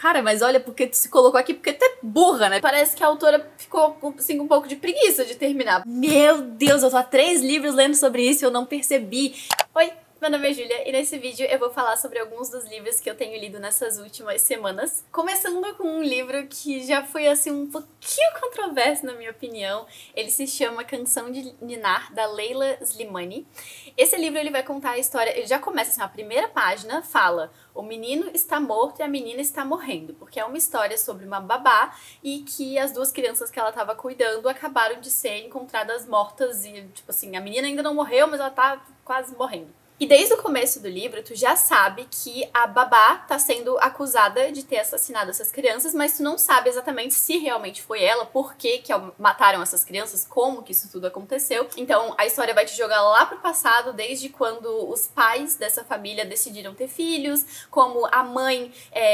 cara, mas olha, porque tu se colocou aqui porque tu é burra, né? Parece que a autora ficou, assim, um pouco de preguiça de terminar. Meu Deus, eu tô há 3 livros lendo sobre isso e eu não percebi. Oi, meu nome é Júlia e nesse vídeo eu vou falar sobre alguns dos livros que eu tenho lido nessas últimas semanas. Começando com um livro que já foi, assim, um pouquinho controverso na minha opinião. Ele se chama Canção de Ninar, da Leila Slimani. Esse livro ele vai contar a história, ele já começa assim, a primeira página fala: o menino está morto e a menina está morrendo, porque é uma história sobre uma babá e que as 2 crianças que ela estava cuidando acabaram de ser encontradas mortas e, tipo assim, a menina ainda não morreu, mas ela tá quase morrendo. E desde o começo do livro, tu já sabe que a babá tá sendo acusada de ter assassinado essas crianças, mas tu não sabe exatamente se realmente foi ela, por que mataram essas crianças, como que isso tudo aconteceu. Então a história vai te jogar lá pro passado, desde quando os pais dessa família decidiram ter filhos, como a mãe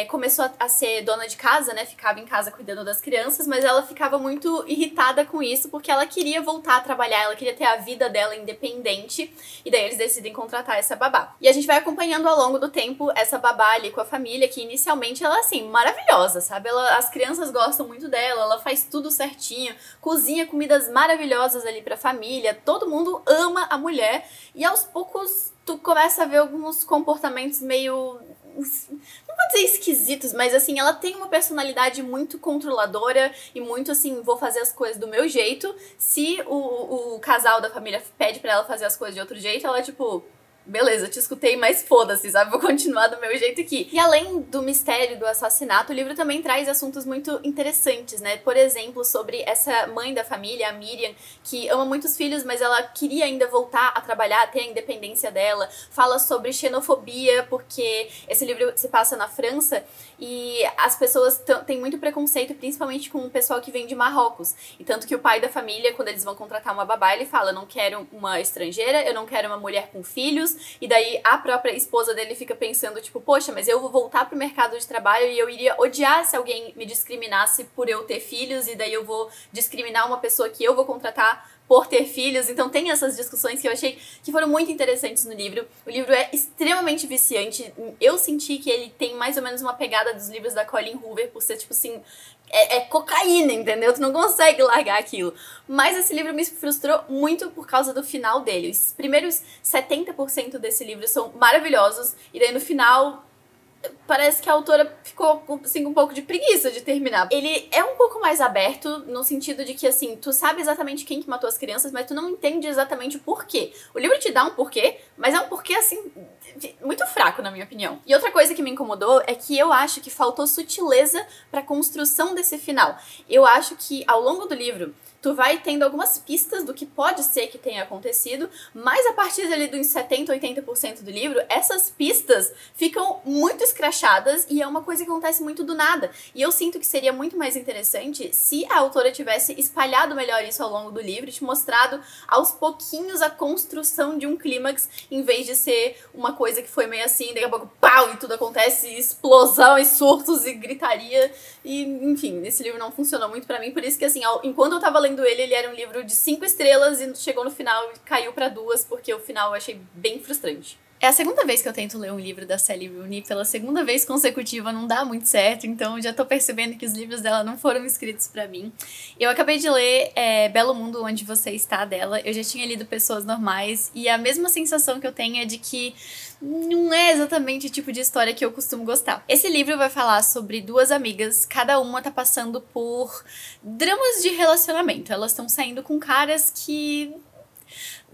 começou a ser dona de casa, né, ficava em casa cuidando das crianças, mas ela ficava muito irritada com isso, porque ela queria voltar a trabalhar, ela queria ter a vida dela independente, e daí eles decidem contratar essa babá. E a gente vai acompanhando ao longo do tempo essa babá ali com a família, que inicialmente ela é assim, maravilhosa, sabe? As crianças gostam muito dela, ela faz tudo certinho, cozinha comidas maravilhosas ali pra família, todo mundo ama a mulher, e aos poucos tu começa a ver alguns comportamentos meio... não vou dizer esquisitos, mas assim, ela tem uma personalidade muito controladora e muito assim, vou fazer as coisas do meu jeito. Se o casal da família pede pra ela fazer as coisas de outro jeito, ela tipo... beleza, te escutei, mas foda-se, sabe? Vou continuar do meu jeito aqui. E além do mistério do assassinato, o livro também traz assuntos muito interessantes, né? Por exemplo, sobre essa mãe da família, a Miriam, que ama muitos filhos, mas ela queria ainda voltar a trabalhar, ter a independência dela. Fala sobre xenofobia, porque esse livro se passa na França e as pessoas têm muito preconceito, principalmente com o pessoal que vem de Marrocos. E tanto que o pai da família, quando eles vão contratar uma babá, ele fala: eu não quero uma estrangeira, eu não quero uma mulher com filhos. E daí a própria esposa dele fica pensando, tipo, poxa, mas eu vou voltar pro mercado de trabalho e eu iria odiar se alguém me discriminasse por eu ter filhos, e daí eu vou discriminar uma pessoa que eu vou contratar por ter filhos. Então tem essas discussões que eu achei que foram muito interessantes no livro. O livro é extremamente viciante. Eu senti que ele tem mais ou menos uma pegada dos livros da Colleen Hoover, por ser, tipo assim, é cocaína, entendeu? Tu não consegue largar aquilo. Mas esse livro me frustrou muito por causa do final dele. Os primeiros 70% desse livro são maravilhosos, e daí no final... parece que a autora ficou, assim, um pouco de preguiça de terminar. Ele é um pouco mais aberto, no sentido de que, assim, tu sabe exatamente quem que matou as crianças, mas tu não entende exatamente o porquê. O livro te dá um porquê, mas é um porquê, assim, muito fraco, na minha opinião. E outra coisa que me incomodou é que eu acho que faltou sutileza pra construção desse final. Eu acho que, ao longo do livro, tu vai tendo algumas pistas do que pode ser que tenha acontecido, mas a partir ali dos 70, 80% do livro, essas pistas ficam muito escrachadas e é uma coisa que acontece muito do nada. E eu sinto que seria muito mais interessante se a autora tivesse espalhado melhor isso ao longo do livro, te mostrado aos pouquinhos a construção de um clímax, em vez de ser uma coisa que foi meio assim, daqui a pouco, pau, e tudo acontece, e explosão, e surtos, e gritaria, e enfim, esse livro não funcionou muito pra mim, por isso que assim, enquanto eu tava lendo ele era um livro de 5 estrelas e chegou no final e caiu pra 2, porque o final eu achei bem frustrante. É a segunda vez que eu tento ler um livro da Sally Rooney, pela segunda vez consecutiva não dá muito certo, então eu já tô percebendo que os livros dela não foram escritos pra mim. Eu acabei de ler Belo Mundo Onde Você Está, dela, eu já tinha lido Pessoas Normais, e a mesma sensação que eu tenho é de que não é exatamente o tipo de história que eu costumo gostar. Esse livro vai falar sobre 2 amigas, cada uma tá passando por dramas de relacionamento. Elas estão saindo com caras que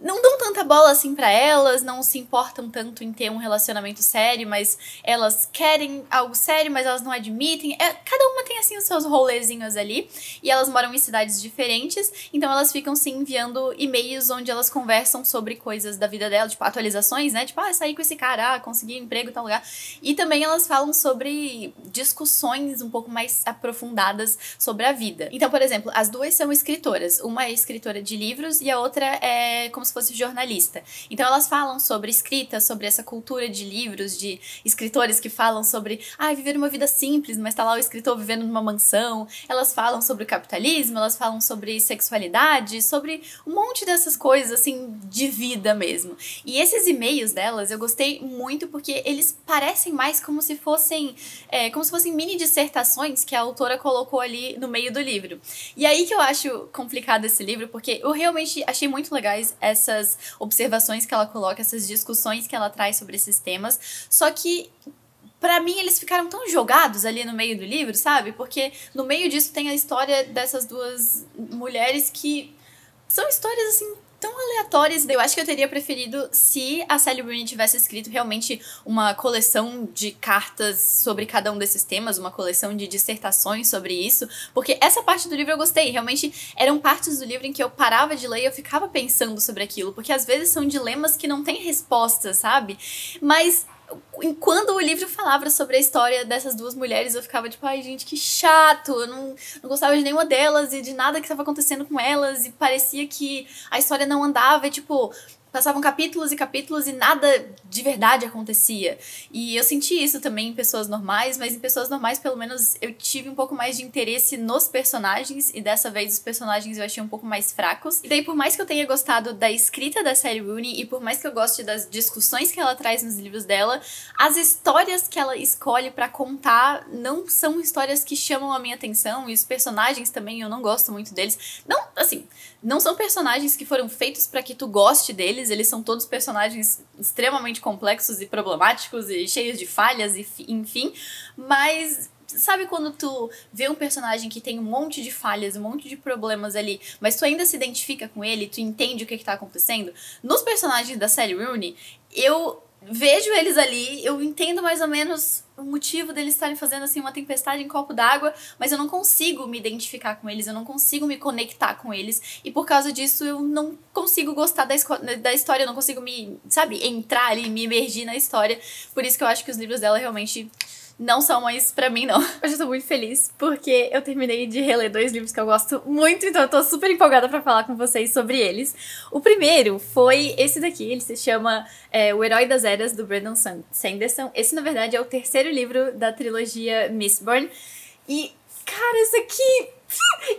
não dão tanta bola assim pra elas, não se importam tanto em ter um relacionamento sério, mas elas querem algo sério, mas elas não admitem. Cada uma tem assim os seus rolezinhos ali, e elas moram em cidades diferentes, então elas ficam se enviando e-mails onde elas conversam sobre coisas da vida dela, tipo atualizações, né? Tipo, saí com esse cara, consegui um emprego em tal lugar. E também elas falam sobre discussões um pouco mais aprofundadas sobre a vida. Então, por exemplo, as 2 são escritoras. Uma é escritora de livros e a outra é como como se fosse jornalista. Então elas falam sobre escrita, sobre essa cultura de livros, de escritores que falam sobre viver uma vida simples, mas tá lá o escritor vivendo numa mansão. Elas falam sobre o capitalismo, elas falam sobre sexualidade, sobre um monte dessas coisas, assim, de vida mesmo. E esses e-mails delas eu gostei muito porque eles parecem mais como se fossem mini dissertações que a autora colocou ali no meio do livro. E aí que eu acho complicado esse livro, porque eu realmente achei muito legais essas observações que ela coloca, essas discussões que ela traz sobre esses temas, só que pra mim eles ficaram tão jogados ali no meio do livro, sabe? Porque no meio disso tem a história dessas duas mulheres que são histórias assim tão aleatórias. Eu acho que eu teria preferido se a Sally Rooney tivesse escrito realmente uma coleção de cartas sobre cada um desses temas, uma coleção de dissertações sobre isso, porque essa parte do livro eu gostei. Realmente eram partes do livro em que eu parava de ler e eu ficava pensando sobre aquilo, porque às vezes são dilemas que não têm resposta, sabe? Mas quando o livro falava sobre a história dessas duas mulheres, eu ficava tipo, ai gente, que chato, eu não gostava de nenhuma delas e de nada que estava acontecendo com elas, e parecia que a história não andava, e tipo, passavam capítulos e capítulos e nada de verdade acontecia. E eu senti isso também em pessoas normais, mas em pessoas normais, pelo menos, eu tive um pouco mais de interesse nos personagens, e dessa vez os personagens eu achei um pouco mais fracos. E daí, por mais que eu tenha gostado da escrita da Sally Rooney, e por mais que eu goste das discussões que ela traz nos livros dela, as histórias que ela escolhe pra contar não são histórias que chamam a minha atenção, e os personagens também, eu não gosto muito deles. Não, assim, não são personagens que foram feitos pra que tu goste deles, eles são todos personagens extremamente complexos e problemáticos e cheios de falhas, enfim, mas sabe quando tu vê um personagem que tem um monte de falhas, um monte de problemas ali, mas tu ainda se identifica com ele, tu entende o que tá acontecendo? Nos personagens da Sally Rooney, eu vejo eles ali, eu entendo mais ou menos o motivo deles estarem fazendo assim uma tempestade em copo d'água, mas eu não consigo me identificar com eles, eu não consigo me conectar com eles, e por causa disso eu não consigo gostar da história, eu não consigo entrar ali, me imergir na história. Por isso que eu acho que os livros dela realmente não são mais pra mim, não. Hoje eu tô muito feliz porque eu terminei de reler 2 livros que eu gosto muito, então eu tô super empolgada pra falar com vocês sobre eles. O primeiro foi esse daqui, ele se chama O Herói das Eras, do Brandon Sanderson. Esse, na verdade, é o 3º livro da trilogia Mistborn. E, cara,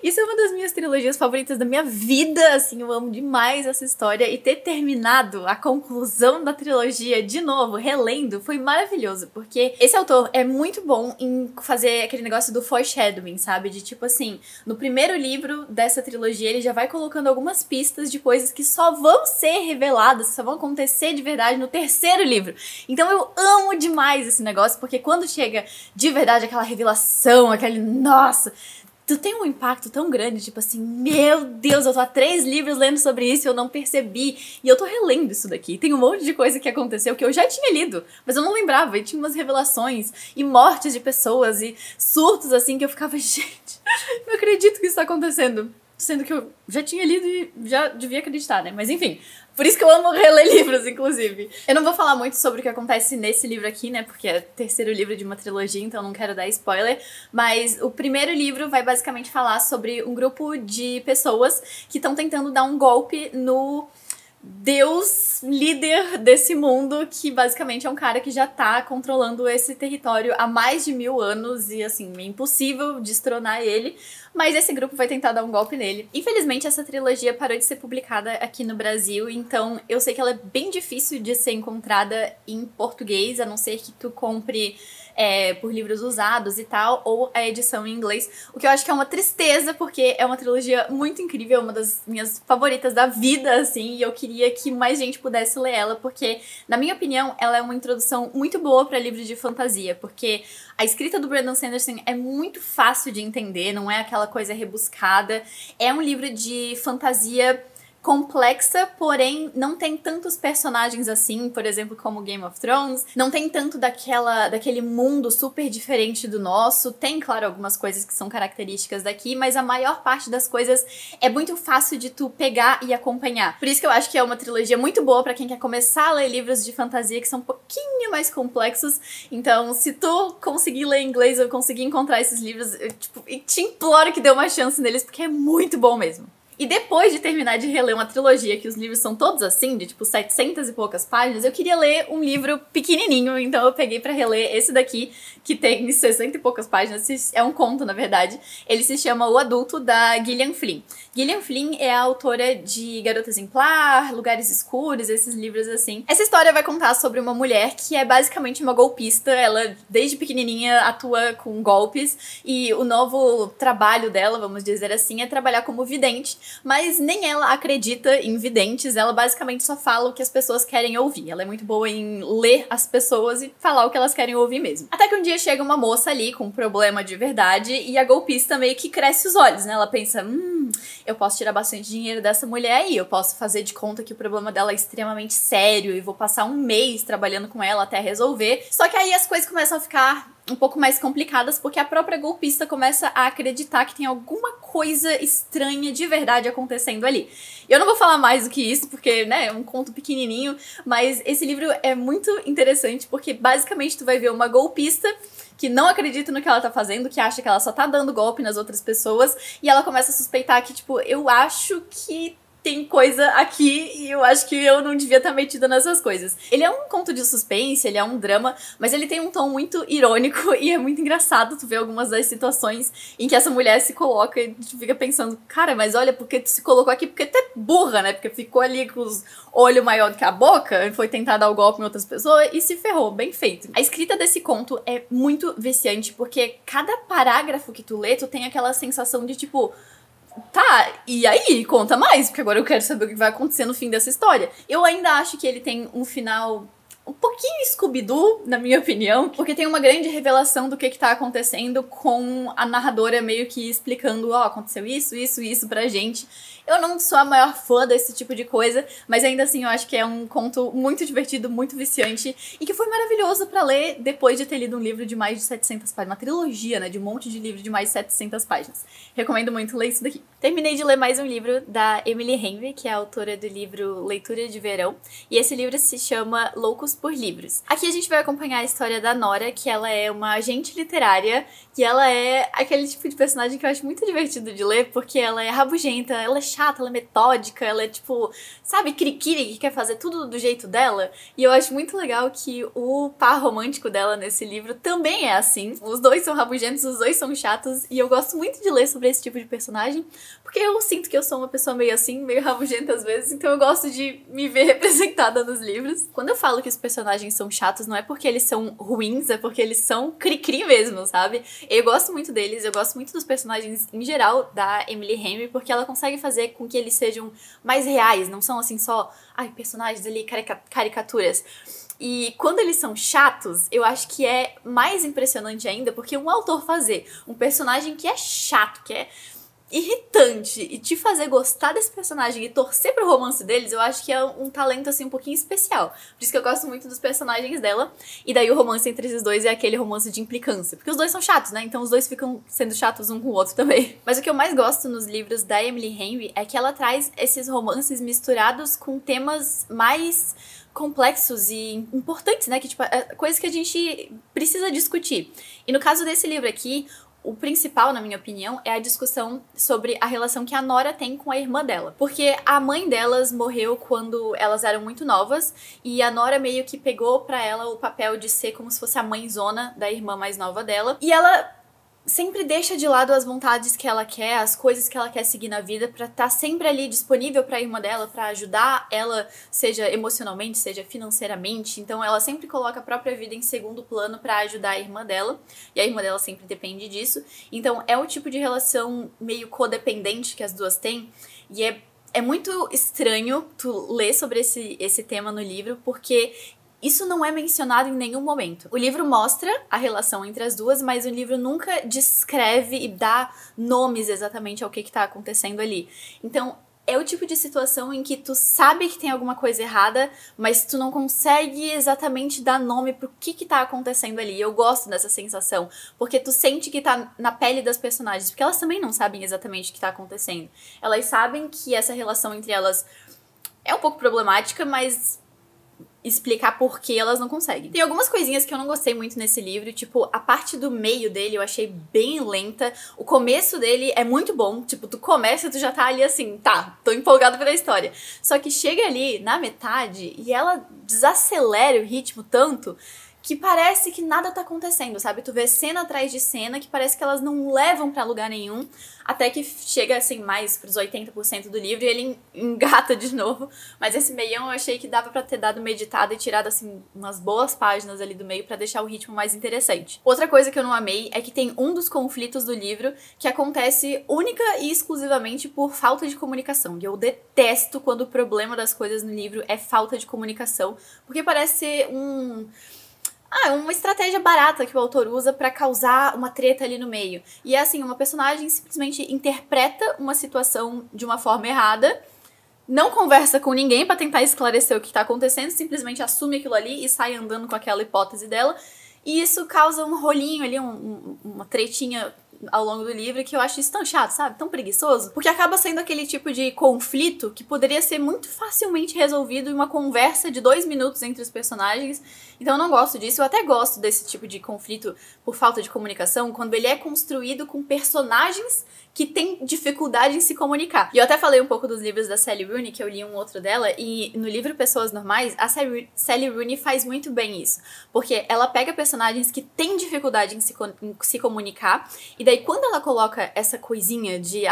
isso é uma das minhas trilogias favoritas da minha vida, assim, eu amo demais essa história, e ter terminado a conclusão da trilogia de novo, relendo, foi maravilhoso, porque esse autor é muito bom em fazer aquele negócio do foreshadowing, sabe? De tipo assim, no primeiro livro dessa trilogia ele já vai colocando algumas pistas de coisas que só vão ser reveladas, só vão acontecer de verdade no 3º livro. Então eu amo demais esse negócio, porque quando chega de verdade aquela revelação, aquele nossa, tu tem um impacto tão grande, tipo assim, meu Deus, eu tô há 3 livros lendo sobre isso e eu não percebi. E eu tô relendo isso daqui. Tem um monte de coisa que aconteceu que eu já tinha lido, mas eu não lembrava. E tinha umas revelações e mortes de pessoas e surtos assim que eu ficava, gente, não acredito que isso tá acontecendo. Sendo que eu já tinha lido e já devia acreditar, né? Mas enfim, por isso que eu amo reler livros, inclusive. Eu não vou falar muito sobre o que acontece nesse livro aqui, né? Porque é o 3º livro de uma trilogia, então não quero dar spoiler. Mas o primeiro livro vai basicamente falar sobre um grupo de pessoas que estão tentando dar um golpe no Deus líder desse mundo, que basicamente é um cara que já tá controlando esse território há mais de 1000 anos e, assim, é impossível destronar ele, mas esse grupo vai tentar dar um golpe nele. Infelizmente, essa trilogia parou de ser publicada aqui no Brasil, então eu sei que ela é bem difícil de ser encontrada em português, a não ser que tu compre por livros usados e tal, ou a edição em inglês, o que eu acho que é uma tristeza, porque é uma trilogia muito incrível, uma das minhas favoritas da vida, assim, e eu queria que mais gente pudesse ler ela, porque, na minha opinião, ela é uma introdução muito boa para livros de fantasia, porque a escrita do Brandon Sanderson é muito fácil de entender, não é aquela coisa rebuscada, é um livro de fantasia complexa, porém não tem tantos personagens assim, por exemplo, como Game of Thrones, não tem tanto daquele mundo super diferente do nosso, tem, claro, algumas coisas que são características daqui, mas a maior parte das coisas é muito fácil de tu pegar e acompanhar. Por isso que eu acho que é uma trilogia muito boa pra quem quer começar a ler livros de fantasia que são um pouquinho mais complexos, então se tu conseguir ler inglês ou conseguir encontrar esses livros, eu te imploro que dê uma chance neles, porque é muito bom mesmo. E depois de terminar de reler uma trilogia, que os livros são todos assim, de tipo 700 e poucas páginas, eu queria ler um livro pequenininho, então eu peguei pra reler esse daqui, que tem 60 e poucas páginas, é um conto, na verdade. Ele se chama O Adulto, da Gillian Flynn. Gillian Flynn é a autora de Garota Exemplar, Lugares Escuros, esses livros assim. Essa história vai contar sobre uma mulher que é basicamente uma golpista, ela desde pequenininha atua com golpes, e o novo trabalho dela, vamos dizer assim, é trabalhar como vidente. Mas nem ela acredita em videntes, ela basicamente só fala o que as pessoas querem ouvir. Ela é muito boa em ler as pessoas e falar o que elas querem ouvir mesmo. Até que um dia chega uma moça ali com um problema de verdade e a golpista meio que cresce os olhos, né? Ela pensa, eu posso tirar bastante dinheiro dessa mulher aí, eu posso fazer de conta que o problema dela é extremamente sério e vou passar um mês trabalhando com ela até resolver. Só que aí as coisas começam a ficar um pouco mais complicadas, porque a própria golpista começa a acreditar que tem alguma coisa estranha de verdade acontecendo ali. Eu não vou falar mais do que isso, porque, né, é um conto pequenininho, mas esse livro é muito interessante, porque basicamente tu vai ver uma golpista que não acredita no que ela tá fazendo, que acha que ela só tá dando golpe nas outras pessoas, e ela começa a suspeitar que, tipo, eu acho que tem coisa aqui e eu acho que eu não devia estar metida nessas coisas. Ele é um conto de suspense, ele é um drama, mas ele tem um tom muito irônico e é muito engraçado tu ver algumas das situações em que essa mulher se coloca e tu fica pensando, cara, mas olha, porque tu se colocou aqui porque tu é burra, né? Porque ficou ali com os olhos maior do que a boca, foi tentar dar o golpe em outras pessoas e se ferrou, bem feito. A escrita desse conto é muito viciante, porque cada parágrafo que tu lê, tu tem aquela sensação de tipo, tá, e aí? Conta mais, porque agora eu quero saber o que vai acontecer no fim dessa história. Eu ainda acho que ele tem um final um pouquinho Scooby-Doo, na minha opinião, porque tem uma grande revelação do que tá acontecendo com a narradora meio que explicando, ó, aconteceu isso pra gente. Eu não sou a maior fã desse tipo de coisa, mas ainda assim eu acho que é um conto muito divertido, muito viciante, e que foi maravilhoso pra ler depois de ter lido um livro de mais de 700 páginas, uma trilogia, né, de um monte de livro de mais de 700 páginas. Recomendo muito ler isso daqui. Terminei de ler mais um livro da Emily Henry, que é a autora do livro Leitura de Verão, e esse livro se chama Loucos por Livros. Aqui a gente vai acompanhar a história da Nora, que ela é uma agente literária, e ela é aquele tipo de personagem que eu acho muito divertido de ler, porque ela é rabugenta, ela é chata, ela é metódica, ela é tipo, sabe, cri-cri, que quer fazer tudo do jeito dela. E eu acho muito legal que o par romântico dela nesse livro também é assim. Os dois são rabugentos, os dois são chatos, e eu gosto muito de ler sobre esse tipo de personagem, porque eu sinto que eu sou uma pessoa meio assim, meio rabugenta às vezes, então eu gosto de me ver representada nos livros. Quando eu falo que os personagens são chatos, não é porque eles são ruins, é porque eles são cri-cri mesmo, sabe? Eu gosto muito deles, eu gosto muito dos personagens em geral da Emily Henry, porque ela consegue fazer com que eles sejam mais reais, não são assim só, personagens ali, caricaturas. E quando eles são chatos, eu acho que é mais impressionante ainda, porque um autor fazer um personagem que é chato, que é irritante, e te fazer gostar desse personagem e torcer pro romance deles, eu acho que é um talento, assim, um pouquinho especial. Por isso que eu gosto muito dos personagens dela. E daí o romance entre esses dois é aquele romance de implicância. Porque os dois são chatos, né? Então os dois ficam sendo chatos um com o outro também. Mas o que eu mais gosto nos livros da Emily Henry é que ela traz esses romances misturados com temas mais complexos e importantes, né? Que, tipo, coisas que a gente precisa discutir. E no caso desse livro aqui, o principal, na minha opinião, é a discussão sobre a relação que a Nora tem com a irmã dela. Porque a mãe delas morreu quando elas eram muito novas, e a Nora meio que pegou pra ela o papel de ser como se fosse a mãezona da irmã mais nova dela. E ela sempre deixa de lado as vontades que ela quer, as coisas que ela quer seguir na vida, pra estar sempre ali disponível pra irmã dela, pra ajudar ela, seja emocionalmente, seja financeiramente. Então ela sempre coloca a própria vida em segundo plano pra ajudar a irmã dela, e a irmã dela sempre depende disso. Então é o tipo de relação meio codependente que as duas têm, e é muito estranho tu ler sobre esse tema no livro, porque isso não é mencionado em nenhum momento. O livro mostra a relação entre as duas, mas o livro nunca descreve e dá nomes exatamente ao que tá acontecendo ali. Então, é o tipo de situação em que tu sabe que tem alguma coisa errada, mas tu não consegue exatamente dar nome pro que tá acontecendo ali. Eu gosto dessa sensação, porque tu sente que tá na pele das personagens, porque elas também não sabem exatamente o que tá acontecendo. Elas sabem que essa relação entre elas é um pouco problemática, mas explicar por que elas não conseguem. Tem algumas coisinhas que eu não gostei muito nesse livro, tipo, a parte do meio dele eu achei bem lenta, o começo dele é muito bom, tipo, tu começa e tu já tá ali assim, tá, tô empolgado pela história. Só que chega ali na metade e ela desacelera o ritmo tanto que parece que nada tá acontecendo, sabe? Tu vê cena atrás de cena que parece que elas não levam pra lugar nenhum, até que chega, assim, mais pros 80% do livro e ele engata de novo. Mas esse meião eu achei que dava pra ter dado uma editada e tirado, assim, umas boas páginas ali do meio pra deixar o ritmo mais interessante. Outra coisa que eu não amei é que tem um dos conflitos do livro que acontece única e exclusivamente por falta de comunicação. E eu detesto quando o problema das coisas no livro é falta de comunicação, porque parece ser uma estratégia barata que o autor usa pra causar uma treta ali no meio. E é assim, uma personagem simplesmente interpreta uma situação de uma forma errada, não conversa com ninguém pra tentar esclarecer o que tá acontecendo, simplesmente assume aquilo ali e sai andando com aquela hipótese dela. E isso causa um rolinho ali, uma tretinha ao longo do livro que eu acho isso tão chato, sabe? Tão preguiçoso. Porque acaba sendo aquele tipo de conflito que poderia ser muito facilmente resolvido em uma conversa de 2 minutos entre os personagens. Então eu não gosto disso. Eu até gosto desse tipo de conflito por falta de comunicação quando ele é construído com personagens que têm dificuldade em se comunicar. E eu até falei um pouco dos livros da Sally Rooney, que eu li um outro dela, e no livro Pessoas Normais, a Sally Rooney faz muito bem isso. Porque ela pega personagens que têm dificuldade em se comunicar, e daí quando ela coloca essa coisinha de,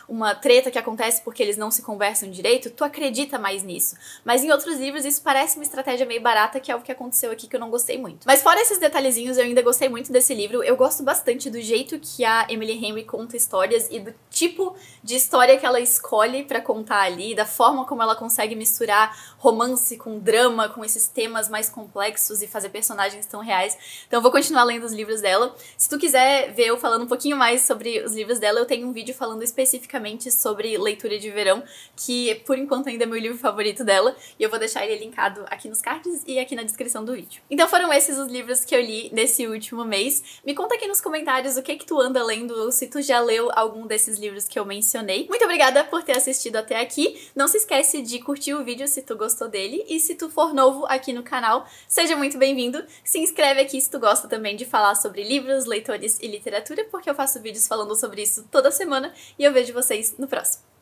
uma treta que acontece porque eles não se conversam direito, tu acredita mais nisso. Mas em outros livros isso parece uma estratégia meio barata, que é o que aconteceu aqui que eu não gostei muito. Mas fora esses detalhezinhos, eu ainda gostei muito desse livro. Eu gosto bastante do jeito que a Emily Henry conta histórias e do tipo de história que ela escolhe pra contar ali, da forma como ela consegue misturar romance com drama, com esses temas mais complexos e fazer personagens tão reais. Então eu vou continuar lendo os livros dela. Se tu quiser ver eu falando um pouquinho mais sobre os livros dela, eu tenho um vídeo falando especificamente sobre leitura de verão, que por enquanto ainda é meu livro favorito dela, e eu vou deixar ele linkado aqui nos cards e aqui na descrição do vídeo. Então foram esses os livros que eu li nesse último mês. Me conta aqui nos comentários o que tu anda lendo, ou se tu já leu algum desses livros que eu mencionei. Muito obrigada por ter assistido até aqui. Não se esquece de curtir o vídeo se tu gostou dele, e se tu for novo aqui no canal, seja muito bem-vindo. Se inscreve aqui se tu gosta também de falar sobre livros, leitores e literatura, porque eu faço vídeos falando sobre isso toda semana, e eu vejo vocês no próximo.